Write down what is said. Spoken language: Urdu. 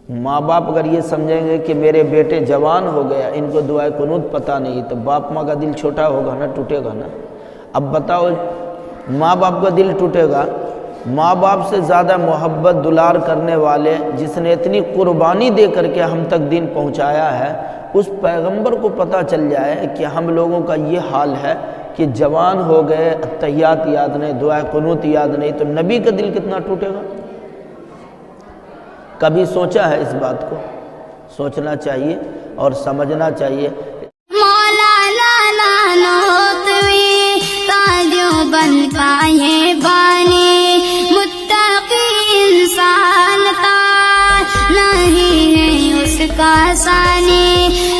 ماں باپ اگر یہ سمجھیں گے کہ میرے بیٹے جوان ہو گیا، ان کو دعائے قنوت پتہ نہیں، تو باپ ماں کا دل چھوٹا ہوگا نا، ٹوٹے گا نا۔ اب بتاؤ، ماں باپ کا دل ٹوٹے گا، ماں باپ سے زیادہ محبت دلار کرنے والے، جس نے اتنی قربانی دے کر کے ہم تک دین پہنچایا ہے، اس پیغمبر کو پتہ چل جائے کہ ہم لوگوں کا یہ حال ہے کہ جوان ہو گئے، اتحیات یاد نہیں، دعائے قنوت یاد نہیں، تو نبی کا دل کتنا ٹوٹے گا؟ کبھی سوچا ہے اس بات کو؟ سوچنا چاہیے اور سمجھنا چاہیے۔ مولا لالا نوتوی تاجو بن پائے بانی متقی انسان کا نہیں ہے اس کا ثانی۔